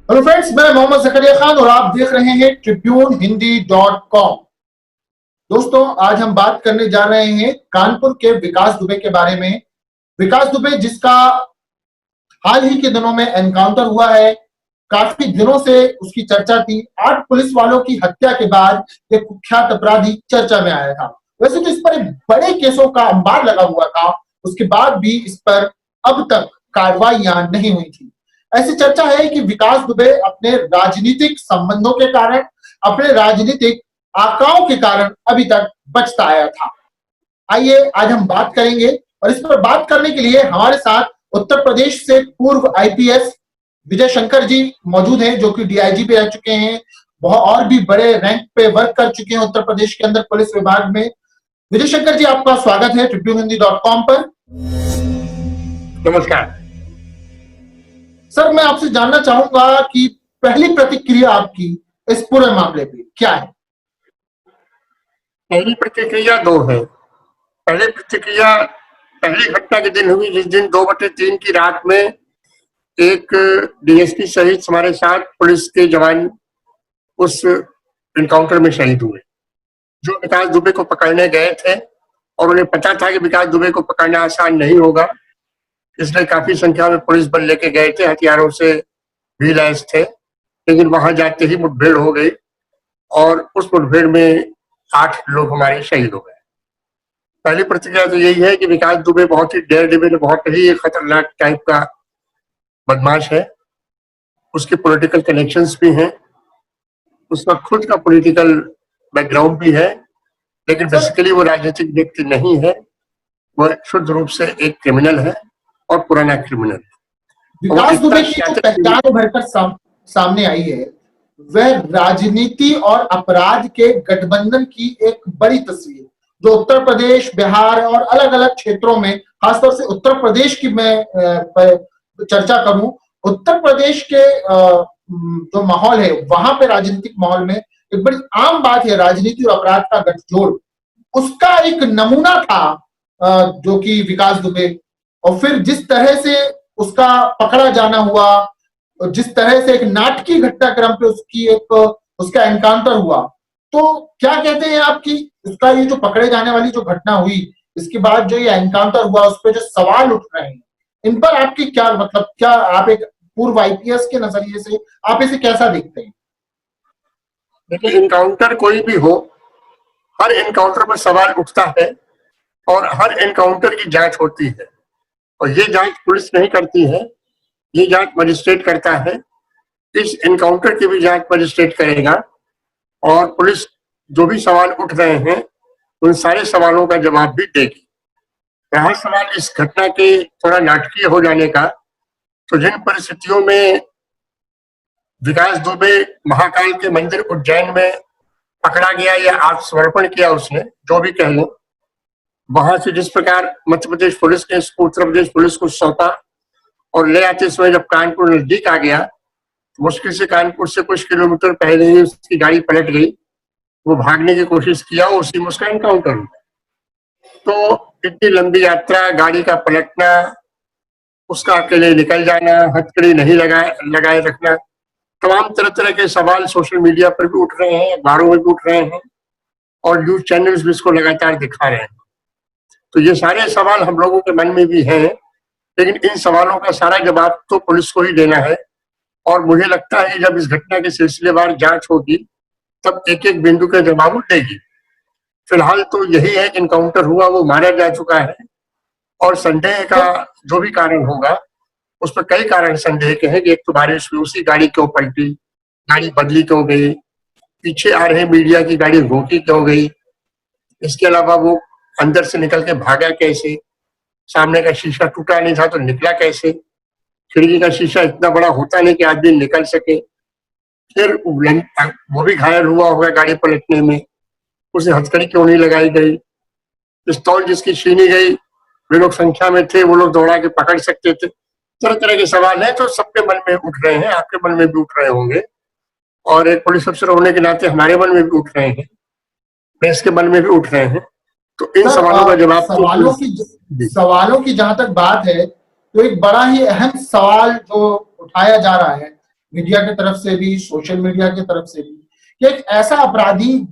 Hello friends, मैं मोहम्मद जकरिया खान और आप देख रहे हैं tribune-hindi.com। दोस्तों, आज हम बात करने जा रहे हैं कानपुर के विकास दुबे के बारे में। विकास दुबे जिसका हाल ही के दिनों में एनकाउंटर हुआ है, काफी दिनों से उसकी चर्चा थी। 8 पुलिस वालों की हत्या के बाद एक कुख्यात अपराधी चर्चा में आया था। वैसे तो इस पर एक बड़े केसों का अंबार लगा हुआ था, उसके बाद भी इस पर अब तक कार्रवाइयां नहीं हुई थी। ऐसी चर्चा है कि विकास दुबे अपने राजनीतिक संबंधों के कारण, अपने राजनीतिक आकाओं के कारण अभी तक बचता आया था। आइए आज हम बात करेंगे, और इस पर बात करने के लिए हमारे साथ उत्तर प्रदेश से पूर्व आईपीएस विजय शंकर जी मौजूद हैं, जो कि डीआईजी पे रह चुके हैं, बहुत और भी बड़े रैंक पे वर्क कर चुके हैं उत्तर प्रदेश के अंदर पुलिस विभाग में। विजय शंकर जी, आपका स्वागत है tribune-hindi.com पर। नमस्कार सर, मैं आपसे जानना चाहूंगा कि पहली प्रतिक्रिया आपकी इस पूरे मामले पे क्या है? पहली प्रतिक्रिया दो है। पहली प्रतिक्रिया पहली घटना के दिन हुई, जिस दिन 2/3 की रात में एक डीएसपी सहित हमारे 7 पुलिस के जवान उस एनकाउंटर में शहीद हुए। जो विकास दुबे को पकड़ने गए थे और उन्हें पता था कि विकास दुबे को पकड़ना आसान नहीं होगा, इसलिए काफी संख्या में पुलिस बल लेके गए थे, हथियारों से भी लैस थे। लेकिन वहां जाते ही मुठभेड़ हो गई और उस मुठभेड़ में 8 लोग हमारे शहीद हो गए। पहली प्रतिक्रिया तो यही है कि विकास दुबे बहुत ही डेयरडेविल, बहुत ही खतरनाक टाइप का बदमाश है। उसके पॉलिटिकल कनेक्शंस भी हैं, उसका खुद का पॉलिटिकल बैकग्राउंड भी है, लेकिन बेसिकली वो राजनीतिक व्यक्ति नहीं है। वह शुद्ध रूप से एक क्रिमिनल है और पुराना क्रिमिनल। विकास दुबे की जो पहचान उभरकर सामने आई है, वह राजनीति और अपराध के गठबंधन की एक बड़ी तस्वीर, जो उत्तर प्रदेश, बिहार और अलग अलग क्षेत्रों में, खासतौर से उत्तर प्रदेश की मैं चर्चा करूं, उत्तर प्रदेश के जो माहौल है, वहां पे राजनीतिक माहौल में एक बड़ी आम बात है राजनीति और अपराध का गठजोड़। उसका एक नमूना था जो कि विकास दुबे, और फिर जिस तरह से उसका पकड़ा जाना हुआ, जिस तरह से एक नाटकीय घटनाक्रम पे उसका एनकाउंटर हुआ, तो क्या कहते हैं आपकी उसका ये जो पकड़े जाने वाली जो घटना हुई, इसके बाद जो ये एनकाउंटर हुआ, उस पर जो सवाल उठ रहे हैं, इन पर आपकी क्या मतलब, क्या आप एक पूर्व आईपीएस के नजरिए से आप इसे कैसा देखते हैं? देखिए, एनकाउंटर कोई भी हो, हर एनकाउंटर पर सवाल उठता है और हर एनकाउंटर की जांच होती है, और ये जांच पुलिस नहीं करती है, ये जांच मजिस्ट्रेट करता है। इस एनकाउंटर की भी जांच मजिस्ट्रेट करेगा, और पुलिस जो भी सवाल उठ रहे हैं उन सारे सवालों का जवाब भी देगी। रहा सवाल इस घटना के थोड़ा नाटकीय हो जाने का, तो जिन परिस्थितियों में विकास दुबे महाकाल के मंदिर उज्जैन में पकड़ा गया या आत्मसमर्पण किया उसने, जो भी कह लें, वहां से जिस प्रकार मध्य प्रदेश पुलिस ने इसको उत्तर प्रदेश पुलिस को सौंपा और ले आते समय जब कानपुर नजदीक आ गया, मुश्किल से कानपुर से कुछ किलोमीटर पहले ही उसकी गाड़ी पलट गई। वो भागने की कोशिश किया, उसी में उसका एनकाउंटर हुआ। तो इतनी लंबी यात्रा, गाड़ी का पलटना, उसका अकेले निकल जाना, हथकड़ी नहीं लगाए रखना, तमाम तरह तरह के सवाल सोशल मीडिया पर भी उठ रहे हैं, अखबारों में भी उठ रहे हैं, और न्यूज चैनल्स भी इसको लगातार दिखा रहे हैं। तो ये सारे सवाल हम लोगों के मन में भी हैं, लेकिन इन सवालों का सारा जवाब तो पुलिस को ही देना है। और मुझे लगता है जब इस घटना की सिलसिलेवार जांच होगी, तब एक एक बिंदु का जवाब वो देगी। फिलहाल तो यही है कि एनकाउंटर हुआ, वो मारा जा चुका है, और संदेह का जो भी कारण होगा, उस पर कई कारण संदेह के हैं कि एक तो बारिश हुई, उसी गाड़ी क्यों पलटी, गाड़ी बदली क्यों गई, पीछे आ रहे मीडिया की गाड़ी रोकी क्यों गई, इसके अलावा वो अंदर से निकल के भागा कैसे, सामने का शीशा टूटा नहीं था तो निकला कैसे, खिड़की का शीशा इतना बड़ा होता नहीं कि आदमी निकल सके, फिर वो भी घायल हुआ होगा गाड़ी पलटने में, उसे हथकड़ी क्यों नहीं लगाई गई, पिस्तौल जिसकी छीनी गई, वे लोग संख्या में थे, वो लोग दौड़ा के पकड़ सकते थे। तरह तरह के सवाल हैं, तो सबके मन में उठ रहे हैं, आपके मन में भी उठ रहे होंगे, और एक पुलिस अफसर होने के नाते हमारे मन में भी उठ रहे हैं, प्रेस के मन में भी उठ रहे हैं। तो इन सवालों का जवाब, सवालों की जहां तक बात है, तो एक बड़ा ही अहम सवाल जो उठाया जा रहा है मीडिया की तरफ से भी, सोशल मीडिया की तरफ से भी, कि एक ऐसा अपराधी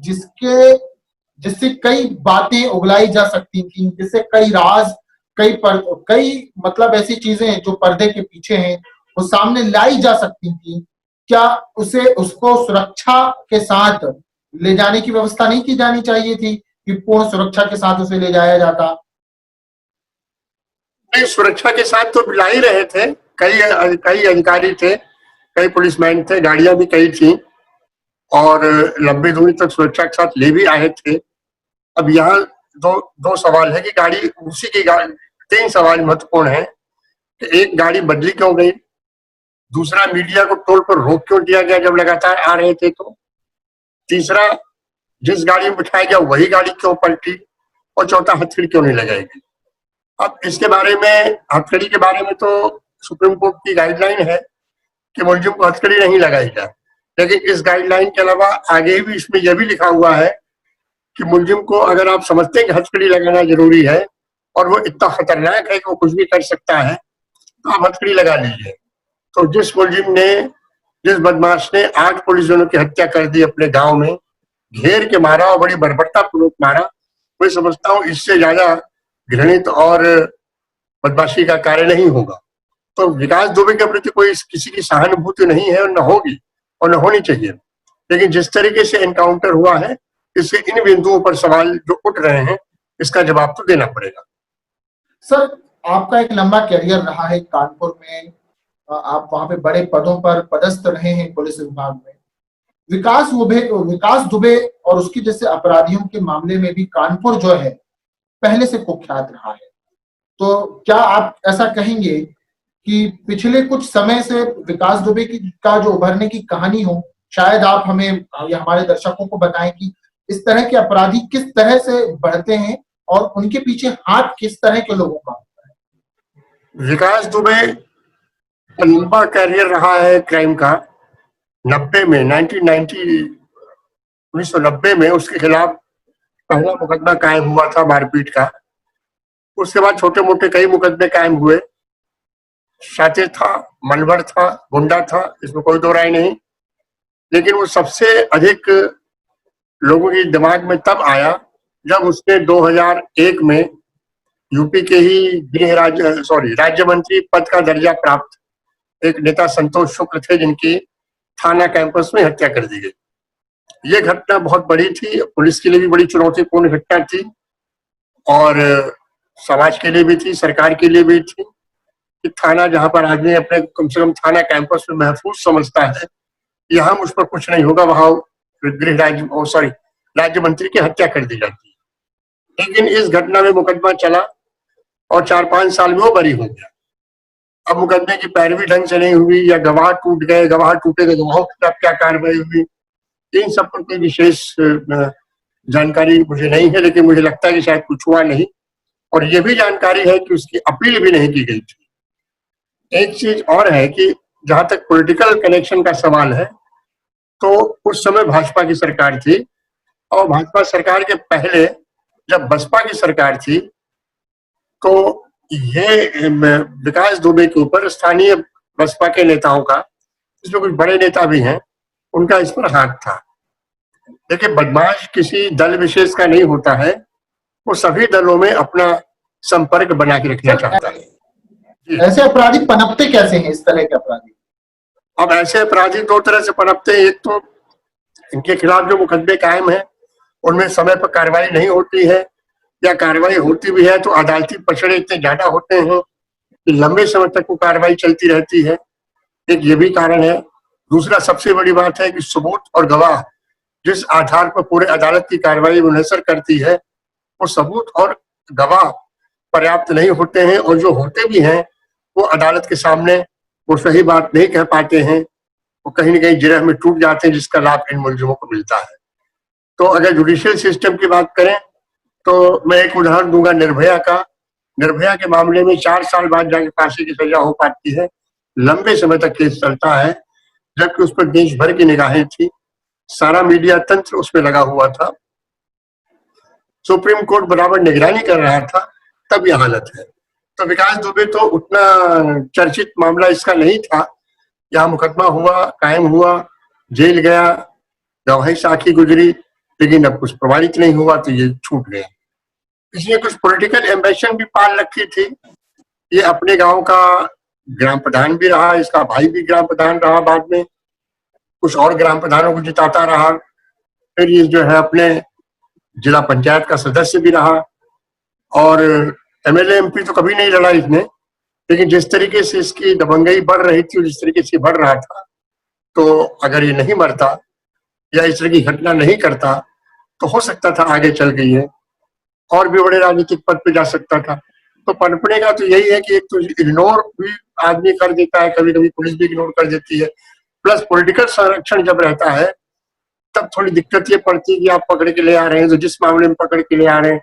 जिससे कई बातें उगलाई जा सकती थी, जिससे कई राज, कई मतलब ऐसी चीजें जो पर्दे के पीछे हैं वो सामने लाई जा सकती थी। क्या उसको सुरक्षा के साथ ले जाने की व्यवस्था नहीं की जानी चाहिए थी कि पूर्ण सुरक्षा के साथ उसे ले जाया जाता? नहीं, सुरक्षा के साथ तो ला ही रहे थे, कई कई अधिकारी थे, कई पुलिसमैन थे, गाड़ियां भी कई थी और लंबी दूरी तक सुरक्षा के साथ ले भी आए थे। अब यहाँ दो दो सवाल है कि गाड़ी उसी की गाड़ी, 3 सवाल महत्वपूर्ण है कि एक, गाड़ी बदली क्यों गई? दूसरा, मीडिया को टोल पर रोक क्यों दिया गया जब लगातार आ रहे थे? तो तीसरा, जिस गाड़ी में बिठाया गया वही गाड़ी क्यों पलटी? और चौथा, हथकड़ी क्यों नहीं लगाई गई? अब इसके बारे में, हथकड़ी के बारे में तो सुप्रीम कोर्ट की गाइडलाइन है कि मुलजिम को हथकड़ी नहीं लगाई जाए, लेकिन इस गाइडलाइन के अलावा आगे भी इसमें यह भी लिखा हुआ है कि मुलजिम को अगर आप समझते हैं कि हथकड़ी लगाना जरूरी है और वो इतना खतरनाक है कि वो कुछ भी कर सकता है, तो आप हथकड़ी लगा लीजिए। तो जिस बदमाश ने 8 पुलिसजनों की हत्या कर दी, अपने गांव में घेर के मारा और बड़ी बर्बरता पूर्वक मारा, मैं समझता हूँ इससे ज्यादा घृणित और बदमाशी का कार्य नहीं होगा। तो विकास दुबे के प्रति कोई किसी की सहानुभूति नहीं है और न होगी और न होनी चाहिए, लेकिन जिस तरीके से एनकाउंटर हुआ है, इससे इन बिंदुओं पर सवाल जो उठ रहे हैं, इसका जवाब तो देना पड़ेगा। सर, आपका एक लंबा करियर रहा है कानपुर में, आप वहां पे बड़े पदों पर पदस्थ रहे हैं पुलिस विभाग में। विकास दुबे और उसकी जैसे अपराधियों के मामले में भी कानपुर जो है पहले से कुख्यात रहा है। तो क्या आप ऐसा कहेंगे कि पिछले कुछ समय से विकास दुबे का जो उभरने की कहानी हो, शायद आप हमें या हमारे दर्शकों को बताएं कि इस तरह के अपराधी किस तरह से बढ़ते हैं और उनके पीछे हाथ किस तरह के लोगों का होता है? विकास दुबे का लंबा कैरियर रहा है क्राइम का। 1990 में उसके खिलाफ पहला मुकदमा कायम हुआ था मारपीट का। उसके बाद छोटे मोटे कई मुकदमे कायम हुए। शातिर था, मनवर था, गुंडा था, इसमें कोई दो राय नहीं, लेकिन वो सबसे अधिक लोगों के दिमाग में तब आया जब उसने 2001 में यूपी के ही राज्य मंत्री पद का दर्जा प्राप्त एक नेता संतोष शुक्ल थे, जिनकी थाना कैंपस में हत्या कर दी गई। ये घटना बहुत बड़ी थी, पुलिस के लिए भी बड़ी चुनौतीपूर्ण घटना थी और समाज के लिए भी थी, सरकार के लिए भी थी कि थाना जहां पर आदमी अपने कम से कम थाना कैंपस में महफूज समझता है, यहाँ मुझ पर कुछ नहीं होगा, वहां राज्य मंत्री की हत्या कर दी जाती है। लेकिन इस घटना में मुकदमा चला और 4-5 साल में वो बरी हो गया। अब मुकदमे की पैरवी ढंग से नहीं हुई या गवाह टूट गए, गवाह टूटे तो गवाहों के खिलाफ क्या कार्रवाई हुई, इन सब पर कोई विशेष जानकारी मुझे नहीं है, लेकिन मुझे लगता है कि शायद कुछ हुआ नहीं। और ये भी जानकारी है कि उसकी अपील भी नहीं की गई थी। एक चीज और है कि जहां तक पॉलिटिकल कनेक्शन का सवाल है, तो उस समय भाजपा की सरकार थी और भाजपा सरकार के पहले जब बसपा की सरकार थी, तो ये विकास दुबे के ऊपर स्थानीय बसपा के नेताओं का, इसमें कुछ बड़े नेता भी हैं, उनका इस पर हाथ था। देखिए, बदमाश किसी दल विशेष का नहीं होता है, वो सभी दलों में अपना संपर्क बना के रखना चाहता है। ऐसे अपराधी पनपते कैसे हैं, इस तरह के अपराधी? अब ऐसे अपराधी 2 तरह से पनपते हैं। एक तो इनके खिलाफ जो मुकदमे कायम है उनमें समय पर कार्रवाई नहीं होती है, या कार्रवाई होती भी है तो अदालती पचड़े इतने ज्यादा होते हैं कि लंबे समय तक वो कार्रवाई चलती रहती है। एक ये भी कारण है। दूसरा सबसे बड़ी बात है कि सबूत और गवाह जिस आधार पर पूरे अदालत की कार्रवाई मुनहसर करती है, वो सबूत और गवाह पर्याप्त नहीं होते हैं, और जो होते भी हैं वो अदालत के सामने वो सही बात नहीं कह पाते हैं, वो कहीं न कहीं जिरह में टूट जाते हैं, जिसका लाभ इन मुलजिमों को मिलता है। तो अगर जुडिशियल सिस्टम की बात करें तो मैं एक उदाहरण दूंगा निर्भया का। निर्भया के मामले में 4 साल बाद जाके फांसी की सजा हो पाती है, लंबे समय तक केस चलता है, जबकि उस पर देश भर की निगाहें थी, सारा मीडिया तंत्र उसमें लगा हुआ था, सुप्रीम कोर्ट बराबर निगरानी कर रहा था, तब यह हालत है। तो विकास दुबे तो उतना चर्चित मामला इसका नहीं था, यहाँ मुकदमा हुआ, कायम हुआ, जेल गया, गवाही साखी गुजरी, लेकिन अब कुछ प्रमाणित नहीं हुआ तो ये छूट गया। इसने कुछ पॉलिटिकल एम्बिशन भी पाल रखी थी। ये अपने गांव का ग्राम प्रधान भी रहा, इसका भाई भी ग्राम प्रधान रहा, बाद में कुछ और ग्राम प्रधानों को जिताता रहा, फिर ये जो है अपने जिला पंचायत का सदस्य भी रहा, और एमएलए एमपी तो कभी नहीं लड़ा इसने। लेकिन जिस तरीके से इसकी दबंगई बढ़ रही थी, जिस तरीके से बढ़ रहा था, तो अगर ये नहीं मरता या इस तरह की घटना नहीं करता तो हो सकता था आगे चल के ये और भी बड़े राजनीतिक पद पे जा सकता था। तो पनपने का तो यही है कि एक तो इग्नोर भी आदमी कर देता है, कभी कभी पुलिस भी इग्नोर कर देती है, प्लस पॉलिटिकल संरक्षण जब रहता है तब थोड़ी दिक्कत ये पड़ती है कि आप पकड़ के ले आ रहे हैं, तो जिस मामले में पकड़ के ले आ रहे हैं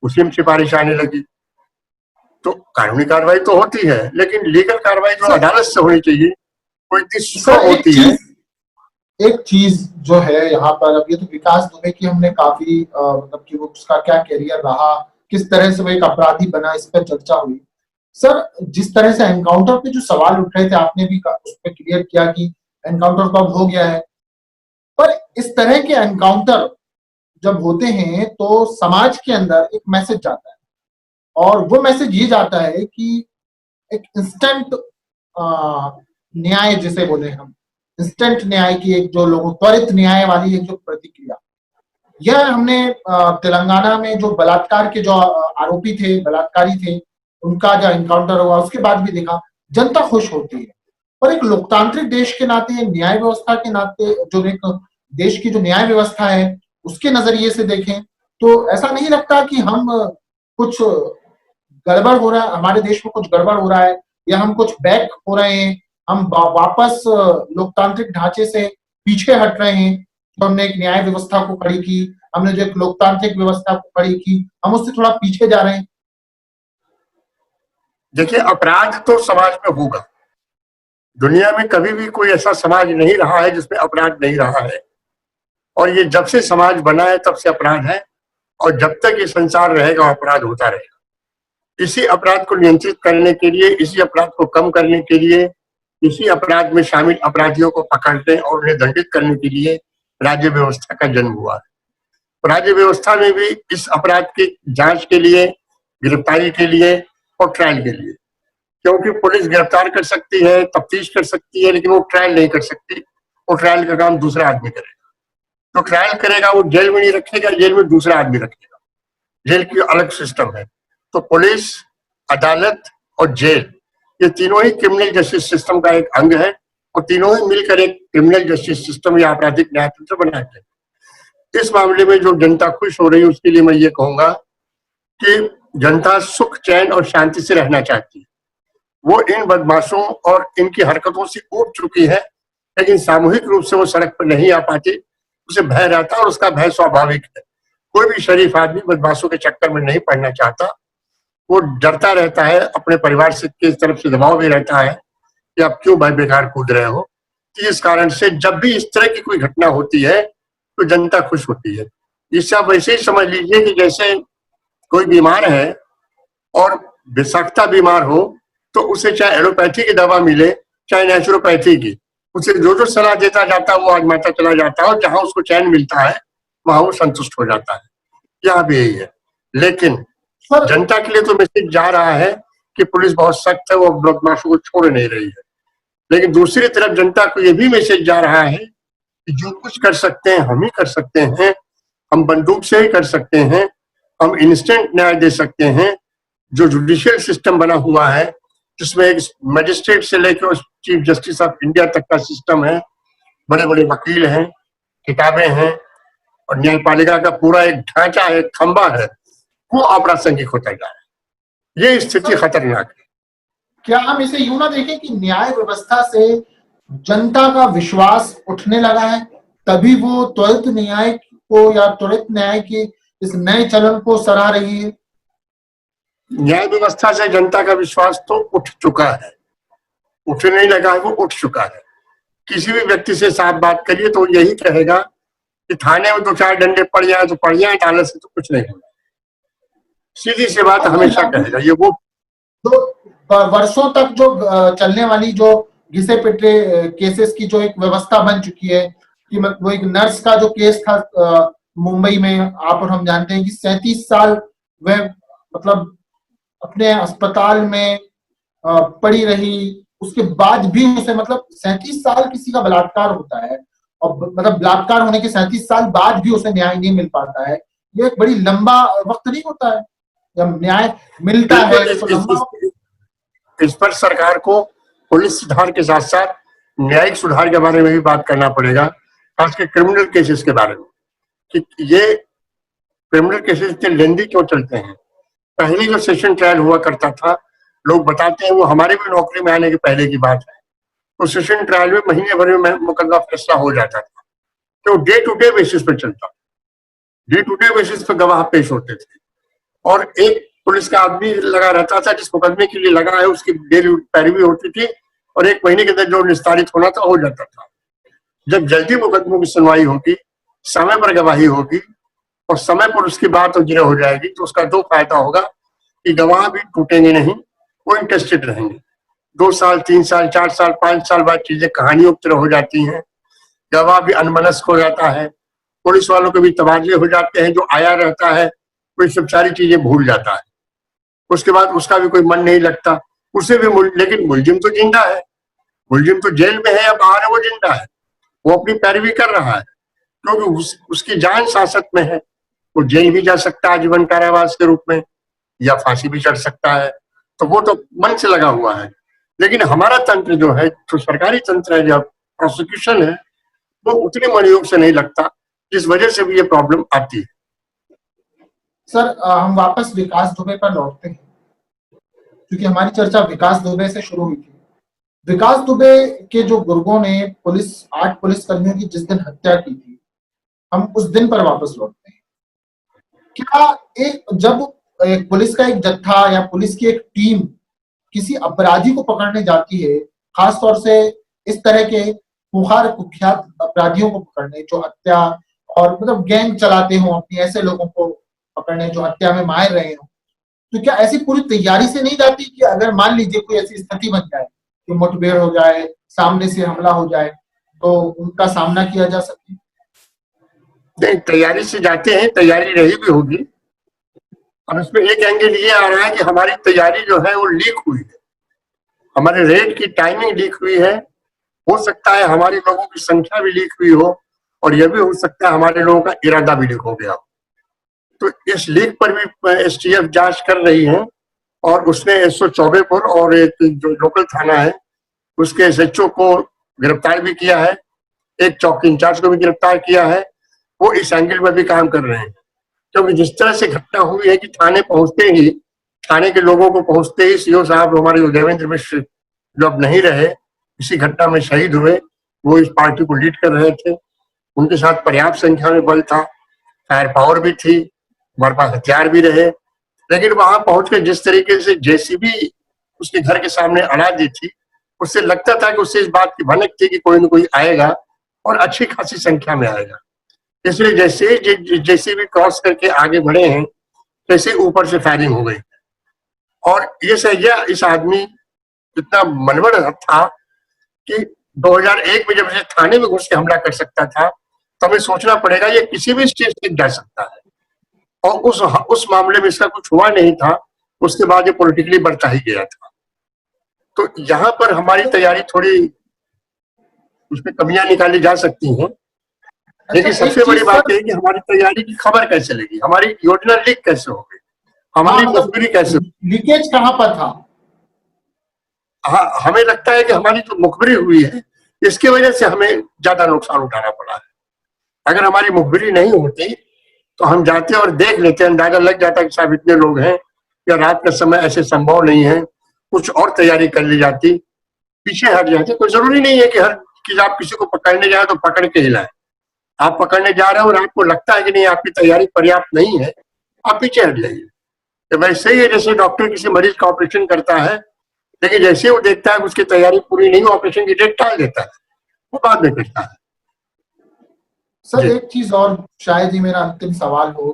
उसी में सिफारिश आने लगी। तो कानूनी कार्रवाई तो होती है, लेकिन लीगल कार्रवाई जो अदालत से होनी चाहिए वो इतनी स्लो होती है। एक चीज जो है यहाँ पर, अब ये तो विकास दुबे की हमने काफी मतलब कि वो उसका क्या करियर रहा, किस तरह से वो एक अपराधी बना, इस पर चर्चा हुई। सर, जिस तरह से एनकाउंटर पे जो सवाल उठ रहे थे, आपने भी उस पर क्लियर किया कि एनकाउंटर तो अब हो गया है, पर इस तरह के एनकाउंटर जब होते हैं तो समाज के अंदर एक मैसेज जाता है, और वो मैसेज ये जाता है कि एक इंस्टेंट न्याय जिसे बोले हम, इंस्टेंट न्याय की एक जो लोगों, त्वरित न्याय वाली एक जो प्रतिक्रिया, यह हमने तेलंगाना में जो बलात्कार के जो आरोपी थे, बलात्कारी थे, उनका जो एनकाउंटर हुआ उसके बाद भी देखा जनता खुश होती है। पर एक लोकतांत्रिक देश के नाते, न्याय व्यवस्था के नाते, जो एक देश की जो न्याय व्यवस्था है उसके नजरिए से देखें तो ऐसा नहीं लगता कि हम कुछ गड़बड़ हो रहा है, हमारे देश में कुछ गड़बड़ हो रहा है, या हम कुछ बैक हो रहे हैं, हम वापस लोकतांत्रिक ढांचे से पीछे हट रहे हैं। तो हमने एक न्याय व्यवस्था को खड़ी की, हमने जो एक लोकतांत्रिक व्यवस्था को खड़ी की, हम उससे थोड़ा पीछे जा रहे हैं। देखिए, अपराध तो समाज में होगा, दुनिया में कभी भी कोई ऐसा समाज नहीं रहा है जिसमें अपराध नहीं रहा है, और ये जब से समाज बना है तब से अपराध है, और जब तक ये संसार रहेगा अपराध होता रहेगा। इसी अपराध को नियंत्रित करने के लिए, इसी अपराध को कम करने के लिए, इसी अपराध में शामिल अपराधियों को पकड़ने और उन्हें दंडित करने के लिए राज्य व्यवस्था का जन्म हुआ है। राज्य व्यवस्था में भी इस अपराध की जांच के लिए, गिरफ्तारी के लिए और ट्रायल के लिए, क्योंकि पुलिस गिरफ्तार कर सकती है, तफ्तीश कर सकती है, लेकिन वो ट्रायल नहीं कर सकती। वो ट्रायल का काम दूसरा आदमी करेगा। तो ट्रायल करेगा वो जेल में नहीं रखेगा, जेल में दूसरा आदमी रखेगा, जेल की अलग सिस्टम है। तो पुलिस, अदालत और जेल, ये तीनों ही क्रिमिनल जस्टिस सिस्टम का एक अंग है, और तीनों ही मिलकर एक क्रिमिनल जस्टिस सिस्टम या आपराधिक न्यायतंत्र बनाते हैं। इस मामले में जो जनता खुश हो रही है उसके लिए मैं ये कहूंगा कि जनता सुख, चैन और शांति से रहना चाहती है। वो इन बदमाशों और इनकी हरकतों से ऊब चुकी है, लेकिन सामूहिक रूप से वो सड़क पर नहीं आ पाती, उसे भय रहता है, और उसका भय स्वाभाविक है। कोई भी शरीफ आदमी बदमाशों के चक्कर में नहीं पड़ना चाहता, वो डरता रहता है, अपने परिवार से की तरफ से दबाव भी रहता है कि आप क्यों भाई बेकार कूद रहे हो। तो इस कारण से जब भी इस तरह की कोई घटना होती है तो जनता खुश होती है। इससे आप वैसे ही समझ लीजिए कि जैसे कोई बीमार है और विषाक्तता बीमार हो, तो उसे चाहे एलोपैथी की दवा मिले चाहे नेचुरोपैथी की, उसे जो जो सलाह देता जाता है वो आजमाता चला जाता है, और जहां उसको चैन मिलता है वहां वो संतुष्ट हो जाता है। यहाँ भी यही है। लेकिन जनता के लिए तो मैसेज जा रहा है कि पुलिस बहुत सख्त है, वो बदमाशों को छोड़ नहीं रही है। लेकिन दूसरी तरफ जनता को ये भी मैसेज जा रहा है कि जो कुछ कर सकते हैं हम ही कर सकते हैं, हम बंदूक से ही कर सकते हैं, हम इंस्टेंट न्याय दे सकते हैं। जो जुडिशियल सिस्टम बना हुआ है, जिसमें एक मजिस्ट्रेट से लेकर चीफ जस्टिस ऑफ इंडिया तक का सिस्टम है, बड़े बड़े वकील हैं, किताबें हैं, और न्यायपालिका का पूरा एक ढांचा है, खंबा है, वो अप्रासंगिक होता जा रहा है। ये स्थिति खतरनाक है। क्या हम इसे यूं ना देखें कि न्याय व्यवस्था से जनता का विश्वास उठने लगा है, तभी वो त्वरित न्याय को या त्वरित न्याय के इस नए चलन को सराह रही है? न्याय व्यवस्था से जनता का विश्वास तो उठ चुका है, उठने नहीं लगा है, वो उठ चुका है। किसी भी व्यक्ति से साफ बात करिए तो यही कहेगा कि थाने में 2-4 डंडे पड़ जाए तो पड़ जाए, अदालत से तो कुछ नहीं होगा। सीधी सी बात हमेशा कहेगा। ये वो तो वर्षों तक जो चलने वाली जो घिसे पिटे केसेस की जो एक व्यवस्था बन चुकी है कि वो एक नर्स का जो केस था मुंबई में, आप और हम जानते हैं कि 37 साल वह मतलब अपने अस्पताल में पड़ी रही, उसके बाद भी उसे मतलब 37 साल किसी का बलात्कार होता है और मतलब बलात्कार होने के 37 साल बाद भी उसे न्याय नहीं मिल पाता है। ये एक बड़ी लंबा वक्त नहीं होता है, जब न्याय मिलता है तो लंबा। इस पर सरकार को पुलिस सुधार के साथ साथ न्यायिक सुधार के बारे में भी बात करना पड़ेगा, खासकर क्रिमिनल केसेस के बारे में कि ये क्रिमिनल केसेस इतने लेंदी क्यों चलते हैं। पहले जो सेशन ट्रायल हुआ करता था, लोग बताते हैं वो हमारे भी नौकरी में आने के पहले की बात है, तो सेशन ट्रायल में महीने भर में मुकदमा फैसला हो जाता था, तो डे टू डे बेसिस पे चलता, डे टू डे बेसिस पे गवाह पेश होते थे और एक पुलिस का आदमी लगा रहता था जिस मुकदमे के लिए लगा है उसकी डेली पैरवी होती थी और 1 महीने के अंदर जो निस्तारित होना था हो जाता था। जब जल्दी मुकदमों की सुनवाई होगी, समय पर गवाही होगी और समय पर उसकी बात उजरे हो जाएगी, तो उसका 2 फायदा होगा कि गवाह भी टूटेंगे नहीं, वो इंटरेस्टेड रहेंगे। 2 साल 3 साल 4 साल 5 साल बाद चीजें कहानियों की तरह हो जाती हैं, गवाह भी अनमनस्क हो जाता है, पुलिस वालों के भी तबादले हो जाते हैं, जो आया रहता है वो सब सारी चीजें भूल जाता है, उसके बाद उसका भी कोई मन नहीं लगता, उसे भी लेकिन मुलजिम तो जिंदा है, मुलजिम तो जेल में है या बाहर है, वो जिंदा है, वो अपनी पैरवी कर रहा है क्योंकि उसकी जान सांसत में है, वो जेल भी जा सकता है आजीवन कारावास के रूप में या फांसी भी चढ़ सकता है, तो वो तो मन से लगा हुआ है। लेकिन हमारा तंत्र जो है, जो सरकारी तंत्र है, जो प्रोसिक्यूशन है, वो उतने मनोयोग से नहीं लगता, जिस वजह से भी ये प्रॉब्लम आती है। सर हम वापस विकास दुबे पर लौटते हैं, क्योंकि हमारी चर्चा विकास दुबे से शुरू हुई थी। विकास दुबे के जो गुर्गों ने 8 पुलिस कर्मियों की जिस दिन हत्या की थी, हम उस दिन पर वापस लौटते हैं। क्या जब पुलिस का एक जत्था या पुलिस की एक टीम किसी अपराधी को पकड़ने जाती है, खासतौर से इस तरह के खुखार कुख्यात अपराधियों को पकड़ने जो हत्या और मतलब गैंग चलाते हों, अपनी ऐसे लोगों को पकड़ने जो हत्या में मार रहे हो, तो क्या ऐसी पूरी तैयारी से नहीं जाती कि अगर मान लीजिए कोई ऐसी स्थिति बन जाए कि मुठभेड़ हो जाए, सामने से हमला हो जाए, तो उनका सामना किया जा सके? नहीं, तैयारी से जाते हैं, तैयारी रही भी होगी। अब इसमें एक एंगल ये आ रहा है कि हमारी तैयारी जो है वो लीक हुई है, हमारे रेड की टाइमिंग लीक हुई है, हो सकता है हमारे लोगों की संख्या भी लीक हुई हो और यह भी हो सकता है हमारे लोगों का इरादा भी लीक हो गया हो। तो इस लीक पर भी एसटीएफ जांच कर रही है और उसने एसओ चौबेपुर और एक जो लोकल थाना है उसके एसएचओ को गिरफ्तार भी किया है, एक चौकी इंचार्ज को भी गिरफ्तार किया है। वो इस एंगल में भी काम कर रहे हैं, क्योंकि जिस तरह से घटना हुई है कि थाने पहुंचते ही, थाने के लोगों को पहुंचते ही सीओ साहब हमारे देवेंद्र मिश्र जो अब नहीं रहे, इसी घटना में शहीद हुए, वो इस पार्टी को लीड कर रहे थे, उनके साथ पर्याप्त संख्या में बल था, फायर पावर भी थी, हमारे पास हथियार भी रहे, लेकिन वहां पहुंच के जिस तरीके से जेसीबी उसके घर के सामने अड़ा दी थी, उससे लगता था कि उससे इस बात की भनक थी कि कोई न कोई आएगा और अच्छी खासी संख्या में आएगा। इसलिए जैसे जेसीबी क्रॉस करके आगे बढ़े हैं, जैसे ऊपर से फायरिंग हो गई और ये सैया इस आदमी इतना मनवड़ था कि 2001 में जब इसे थाने में घुस के हमला कर सकता था, तो हमें सोचना पड़ेगा ये किसी भी स्टेज तक जा सकता है, और उस मामले में इसका कुछ हुआ नहीं था, उसके बाद ये पॉलिटिकली बढ़ता ही गया था। तो यहाँ पर हमारी तैयारी थोड़ी, उसमें कमियां निकाली जा सकती हैं, लेकिन सबसे बड़ी बात यह है कि हमारी तैयारी की खबर कैसे लगी, हमारी योजना लीक कैसे हो गई, हमारी मुखबिरी कैसे, लीकेज कहाँ पर था? हाँ, हमें लगता है कि हमारी जो मुखबिरी हुई है इसकी वजह से हमें ज्यादा नुकसान उठाना पड़ा है। अगर हमारी मुखबिरी नहीं होती तो हम जाते और देख लेते, अंदाजा लग जाता कि साहब इतने लोग हैं या रात का समय ऐसे संभव नहीं है, कुछ और तैयारी कर ली जाती, पीछे हट जाते। कोई जरूरी नहीं है कि हर चीज आप किसी को पकड़ने जाए तो पकड़ के हिलाए, आप पकड़ने जा रहे हो और आपको लगता है कि नहीं आपकी तैयारी पर्याप्त नहीं है, आप पीछे हट जाइए। तो वैसे ही है जैसे डॉक्टर किसी मरीज का ऑपरेशन करता है, लेकिन जैसे वो देखता है कि उसकी तैयारी पूरी नहीं, ऑपरेशन की डेट टाल देता है, वो बाद में करता है। सर एक चीज और, शायद ही मेरा अंतिम सवाल हो,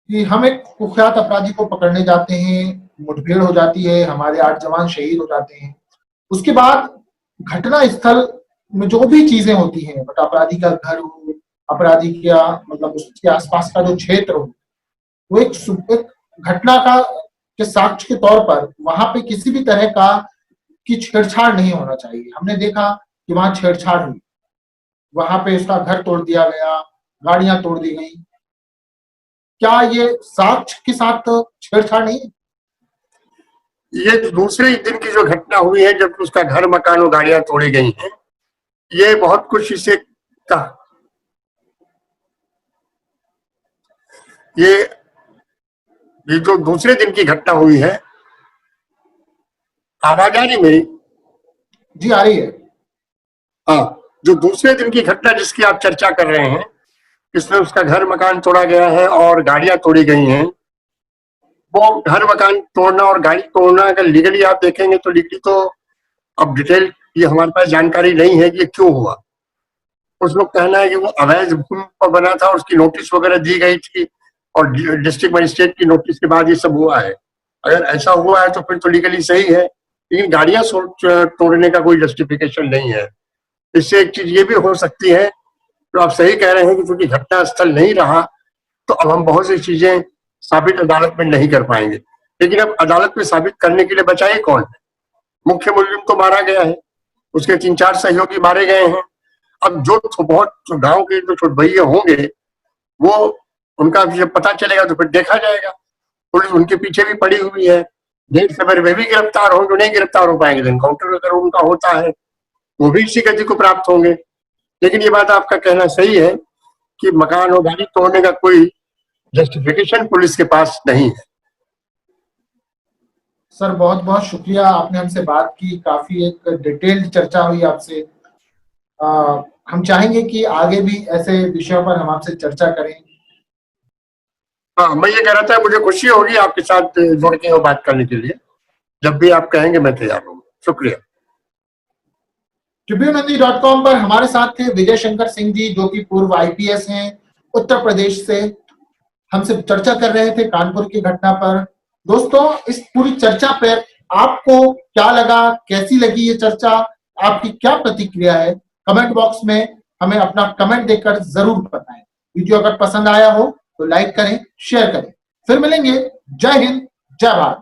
कि हम एक कुख्यात अपराधी को पकड़ने जाते हैं, मुठभेड़ हो जाती है, हमारे 8 जवान शहीद हो जाते हैं, उसके बाद घटना स्थल में जो भी चीजें होती हैं, बट अपराधी का घर हो, अपराधी का मतलब उसके आसपास का जो क्षेत्र हो, वो एक घटना का के साक्ष्य के तौर पर वहां पे किसी भी तरह का की छेड़छाड़ नहीं होना चाहिए। हमने देखा कि वहां छेड़छाड़ हुई, वहां पे उसका घर तोड़ दिया गया, गाड़ियां तोड़ दी गई। क्या ये साक्ष्य के साथ छेड़छाड़ नहीं है? ये दूसरे दिन की जो घटना हुई है जब उसका घर मकान और गाड़ियां तोड़ी गई हैं, ये बहुत कुछ इसे का ये जो दूसरे दिन की घटना हुई है, आवाज आ रही मेरी? जी आ रही है। हाँ, जो दूसरे दिन की घटना जिसकी आप चर्चा कर रहे हैं, इसमें उसका घर मकान तोड़ा गया है और गाड़ियां तोड़ी गई हैं। वो घर मकान तोड़ना और गाड़ी तोड़ना अगर लीगली आप देखेंगे तो लीगली तो अब डिटेल ये हमारे पास जानकारी नहीं है कि ये क्यों हुआ। कुछ लोग कहना है कि वो अवैध भूमि पर बना था और उसकी नोटिस वगैरह दी गई थी और डिस्ट्रिक्ट मजिस्ट्रेट की नोटिस के बाद ये सब हुआ है। अगर ऐसा हुआ है तो फिर तो लीगली सही है, लेकिन गाड़ियां तोड़ने का कोई जस्टिफिकेशन नहीं है। इससे एक चीज ये भी हो सकती है, तो आप सही कह रहे हैं कि क्योंकि घटना स्थल नहीं रहा तो अब हम बहुत सी चीजें साबित अदालत में नहीं कर पाएंगे। लेकिन अब अदालत में साबित करने के लिए बचाए कौन है? मुख्य मुलजिम तो मारा गया है, उसके 3-4 सहयोगी मारे गए हैं। अब जो बहुत गांव के जो छुटभैये होंगे वो उनका जब पता चलेगा तो फिर देखा जाएगा। पुलिस उनके पीछे भी पड़ी हुई है, देर सवेर वे भी गिरफ्तार होंगे, नहीं गिरफ्तार हो पाएंगे। एनकाउंटर अगर उनका होता है वो भी इसी गति को प्राप्त होंगे। लेकिन ये बात आपका कहना सही है कि मकान और गाड़ी तोड़ने का कोई जस्टिफिकेशन पुलिस के पास नहीं है। सर बहुत बहुत शुक्रिया, आपने हमसे बात की, काफी एक डिटेल्ड चर्चा हुई आपसे। हम चाहेंगे कि आगे भी ऐसे विषयों पर हम आपसे चर्चा करें। हाँ, मैं ये कह रहा था मुझे खुशी होगी आपके साथ जुड़ के बात करने के लिए। जब भी आप कहेंगे मैं तैयार हूँ। शुक्रिया। tribunehindi.com पर हमारे साथ थे विजय शंकर सिंह जी, जो कि पूर्व आईपीएस हैं उत्तर प्रदेश से। हमसे चर्चा कर रहे थे कानपुर की घटना पर। दोस्तों, इस पूरी चर्चा पर आपको क्या लगा, कैसी लगी ये चर्चा, आपकी क्या प्रतिक्रिया है? कमेंट बॉक्स में हमें अपना कमेंट देकर जरूर बताएं। वीडियो अगर पसंद आया हो तो लाइक करें, शेयर करें। फिर मिलेंगे। जय हिंद, जय भारत।